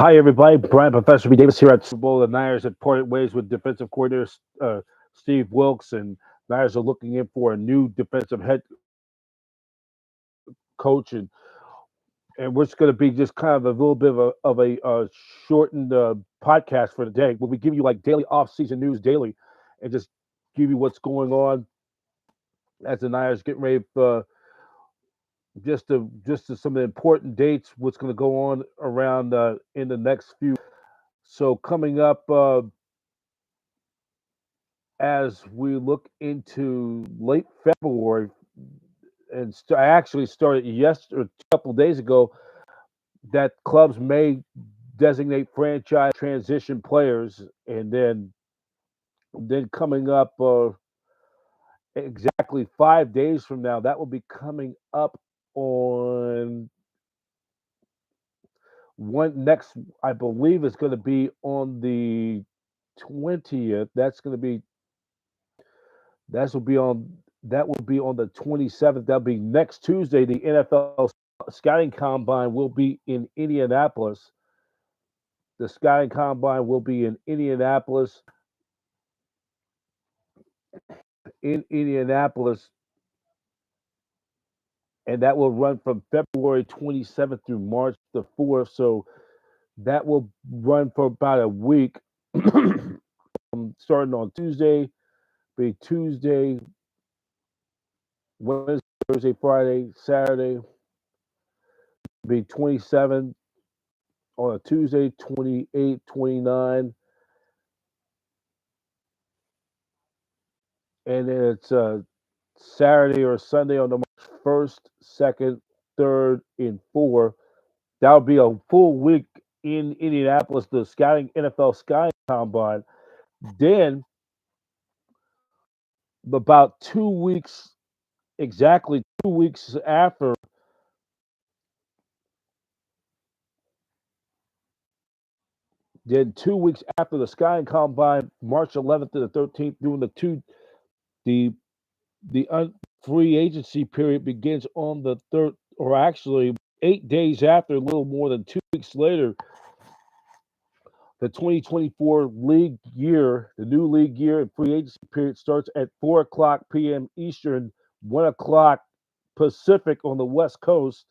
Hi, everybody. Brian Professor B. Davis here at Super Bowl. The Niners had parted ways with defensive coordinator Steve Wilks, and Niners are looking in for a new defensive head coach, and we're just going to be just kind of a little bit of a shortened podcast for today. Where we give you like daily off-season news daily, and just give you what's going on as the Niners getting ready for just to some of the important dates. What's going to go on around in the next few. So coming up. As we look into late February, and I actually started yesterday, a couple of days ago, that clubs may designate franchise transition players, and then coming up exactly 5 days from now, that will be coming up on one next. I believe it's going to be on the 20th. That will be on the 27th. That'll be next Tuesday. The NFL scouting combine will be in Indianapolis. The scouting combine will be in Indianapolis, and that will run from February 27th through March the 4th. So that will run for about a week, starting on Tuesday, be Tuesday, Wednesday, Thursday, Friday, Saturday, be 27 on a Tuesday, 28, 29, and then it's Saturday or Sunday on the March 1st, 2nd, 3rd, and 4th. That would be a full week in Indianapolis, the scouting NFL scouting combine. Then about 2 weeks, exactly 2 weeks after, then 2 weeks after the scouting combine, March 11th to the 13th, doing the free agency period begins on the third, or actually 8 days after, a little more than 2 weeks later, the 2024 league year, the new league year and free agency period starts at 4 o'clock p.m. Eastern, 1 o'clock Pacific on the West Coast.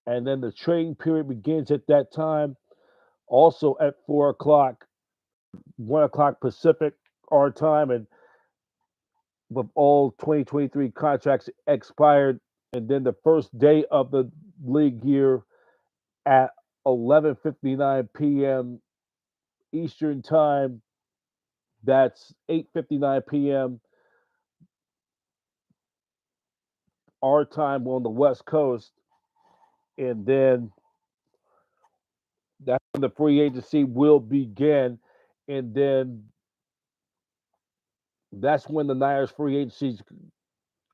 And then the trading period begins at that time, also at 4 o'clock, 1 o'clock Pacific, our time. And with all 2023 contracts expired, and then the first day of the league year at 11:59 p.m. Eastern time. That's 8:59 p.m. our time on the West Coast, and then that's when the free agency will begin, and then that's when the Niners free agency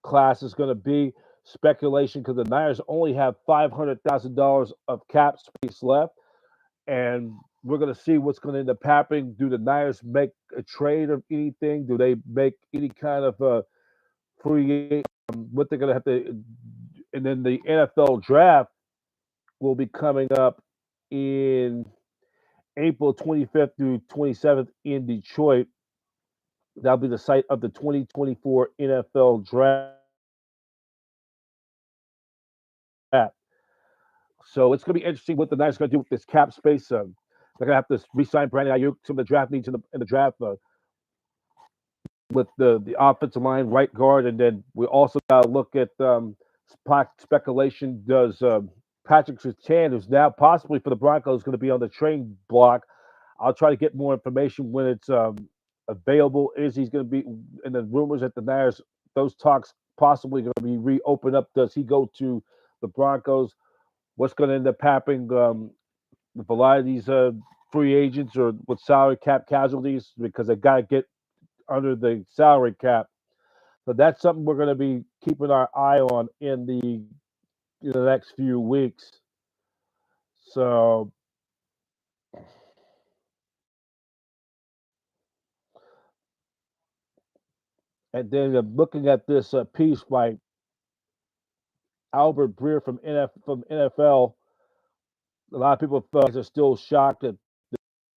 class is going to be. Speculation, because the Niners only have $500,000 of cap space left, and we're going to see what's going to end up happening. Do the Niners make a trade of anything? Do they make any kind of free? What they're going to have to, and then the NFL draft will be coming up in April 25th through 27th in Detroit. That'll be the site of the 2024 NFL draft. So it's going to be interesting what the Niners are going to do with this cap space. They're going to have to re-sign Brandon Ayuk, some of the draft needs in the draft with the offensive line, right guard, and then we also got to look at speculation. Does Patrick Surtain, who's now possibly for the Broncos, going to be on the trade block? I'll try to get more information when it's available. Is he's going to be in the rumors at the Niners? Those talks possibly going to be reopened up. Does he go to the Broncos? What's going to end up happening with a lot of these free agents or with salary cap casualties, because they got to get under the salary cap. So that's something we're going to be keeping our eye on in the next few weeks. So, and then looking at this piece by Albert Breer from NFL, A lot of people are still shocked that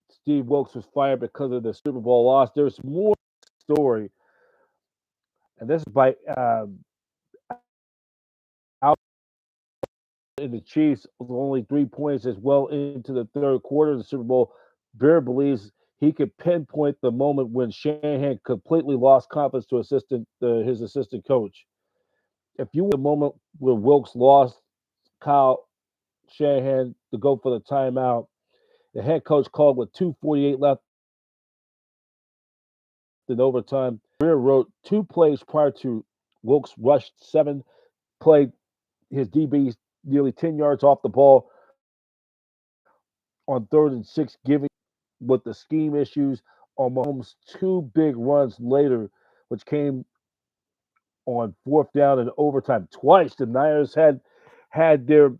Steve Wilkes was fired because of the Super Bowl loss. There's more story, and this is by out in the Chiefs with only 3 points as well into the third quarter of the Super Bowl. Bear believes he could pinpoint the moment when Shanahan completely lost confidence to his assistant coach. If you were the moment where Wilkes lost Kyle Shanahan to go for the timeout, the head coach called with 2:48 left in overtime. Greer wrote 2 plays prior to Wilkes rushed 7 play his DBs nearly 10 yards off the ball on 3rd and 6, giving with the scheme issues on Mahomes 2 big runs later, which came on 4th down and overtime. Twice the Niners had their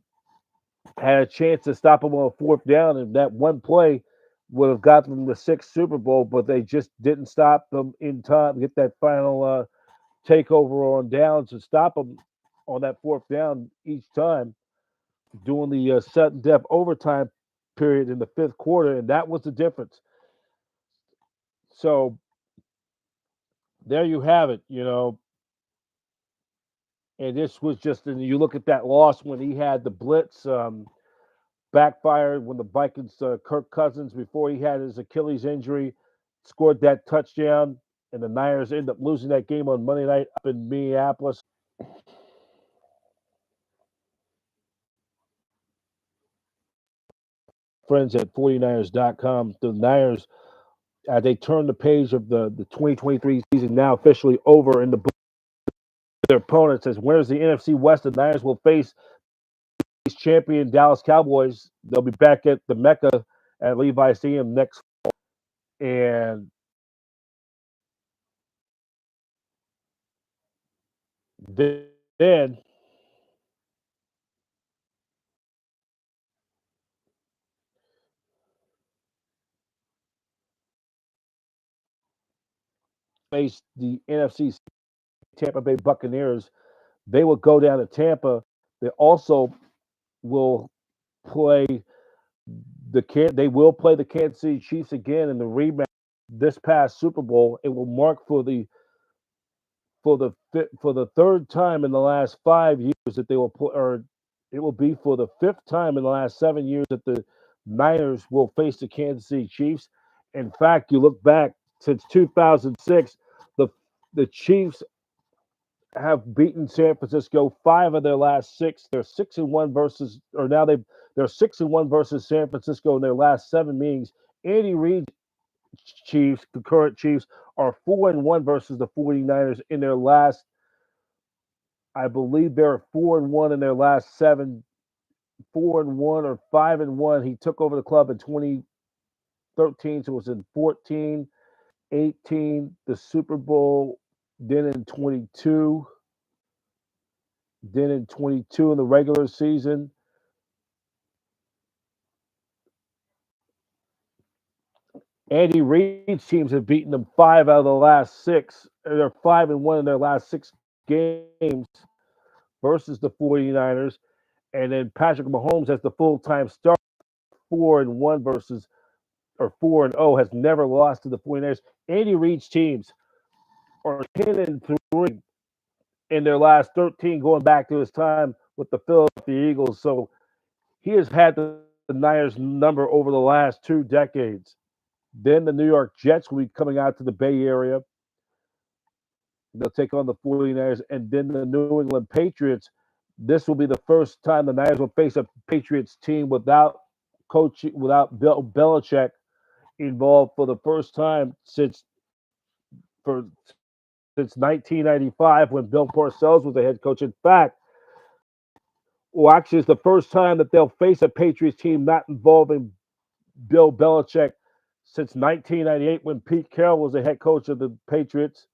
had a chance to stop him on 4th down, and that one play would have gotten them the 6th Super Bowl, but they just didn't stop them in time to get that final takeover on downs and stop them on that 4th down each time, doing the sudden death overtime period in the 5th quarter, and that was the difference. So there you have it, and this was just, and you look at that loss when he had the blitz backfired when the Vikings, Kirk Cousins, before he had his Achilles injury, scored that touchdown, and the Niners ended up losing that game on Monday night up in Minneapolis. Friends at 49ers.com. The Niners, they turned the page of the 2023 season now officially over in the book. Their opponent says, winners of the NFC West, the Niners will face champion Dallas Cowboys. They'll be back at the Mecca at Levi Stadium next fall. And then face the NFC Tampa Bay Buccaneers. They will go down to Tampa. They also will play they will play the Kansas City Chiefs again in the rematch this past Super Bowl. It will mark for the third time in the last 5 years that they will play, or it will be for the fifth time in the last 7 years that the Niners will face the Kansas City Chiefs. In fact, you look back since 2006, the the Chiefs have beaten San Francisco 5 of their last 6. They're 6-1 versus, or now they're 6-1 versus San Francisco in their last 7 meetings. Andy Reid Chiefs, the current Chiefs, are 4-1 versus the 49ers in their last. I believe they're 4-1 in their last 7. 4-1 or 5-1. He took over the club in 2013, so it was in 14, 18, the Super Bowl, then in 22. Then in 22 in the regular season, Andy Reid's teams have beaten them 5 out of the last 6. They're 5-1 in their last 6 games versus the 49ers. And then Patrick Mahomes as the full-time starter, 4-1 versus, or 4-0, has never lost to the 49ers. Andy Reid's teams are 10-3 in their last 13, going back to his time with the Philadelphia Eagles. So he has had the Niners number over the last 2 decades. Then the New York Jets will be coming out to the Bay Area. They'll take on the 49ers. And then the New England Patriots. This will be the first time the Niners will face a Patriots team without Bill Belichick involved for the first time for since 1995 when Bill Parcells was the head coach. In fact, well, actually, it's the first time that they'll face a Patriots team not involving Bill Belichick since 1998 when Pete Carroll was the head coach of the Patriots.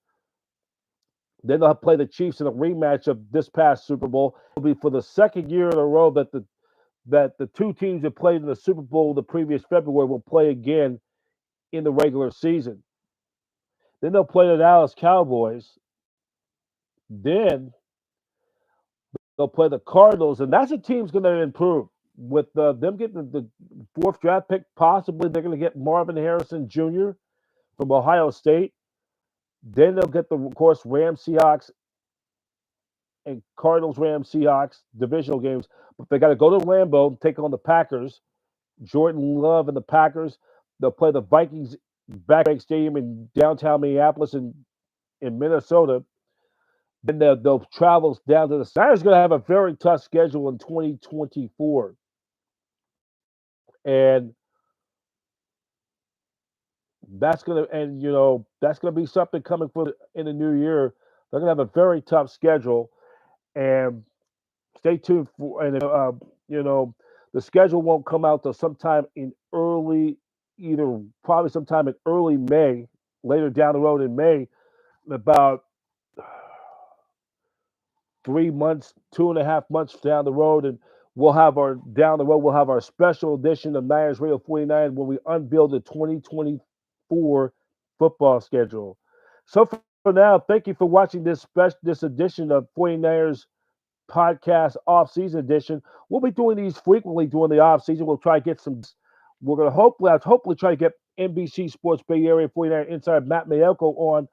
Then they'll play the Chiefs in a rematch of this past Super Bowl. It'll be for the second year in a row that the two teams that played in the Super Bowl the previous February will play again in the regular season. Then they'll play the Dallas Cowboys. Then they'll play the Cardinals, and that's a team's going to improve. with them getting the fourth draft pick, possibly they're going to get Marvin Harrison Jr. from Ohio State. Then they'll get the, of course, Rams, Seahawks, and Cardinals, Rams, Seahawks divisional games. But they got to go to Lambeau and take on the Packers. Jordan Love and the Packers. They'll play the Vikings back stadium in downtown Minneapolis and in Minnesota. Then they'll travel down to the Niners. Going to have a very tough schedule in 2024, and that's gonna be something coming for in the new year. They're gonna have a very tough schedule, and stay tuned for. And you know, the schedule won't come out till sometime in early, either probably sometime in early May, later down the road in May, about 3 months, 2.5 months down the road, and we'll have our special edition of Niners Radio 49 when we unveil the 2024 football schedule. So for now, thank you for watching this edition of 49ers podcast off-season edition. We'll be doing these frequently during the off-season. We'll try to get some. We're going to hopefully try to get NBC Sports Bay Area 49 insider Matt Mayelko on.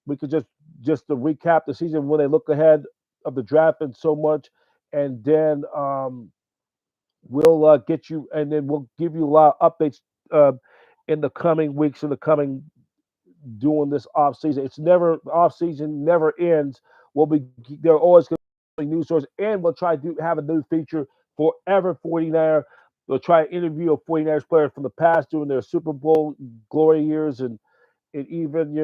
We could just to recap the season when they look ahead of the draft and so much, and then we'll get you, and then we'll give you a lot of updates in the coming weeks, in the coming doing this off season. It's never off season never ends. There are always going to be news sources, and we'll try to have a new feature forever 49er. We'll try to interview a 49ers player from the past during their Super Bowl glory years, and even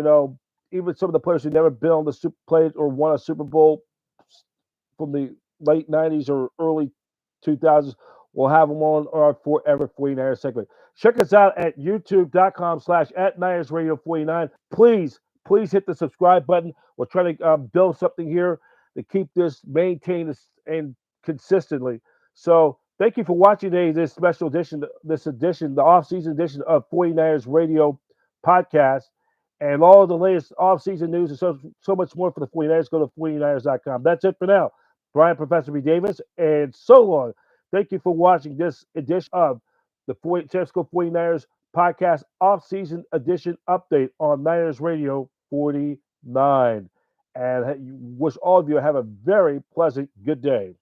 some of the players who never been on the super played or won a Super Bowl from the late 90s or early 2000s. We'll have them on our Forever 49ers segment. Check us out at youtube.com/@Niners Radio 49. Please hit the subscribe button. We're trying to build something here to keep this maintained and consistently. So thank you for watching today, this special edition, the off-season edition of 49ers Radio podcast. And all the latest off-season news and so much more for the 49ers, go to 49ers.com. That's it for now. Brian Professor B. Davis, and so long. Thank you for watching this edition of the San Francisco 49ers podcast off-season edition update on Niners Radio 49. And wish all of you have a very pleasant good day.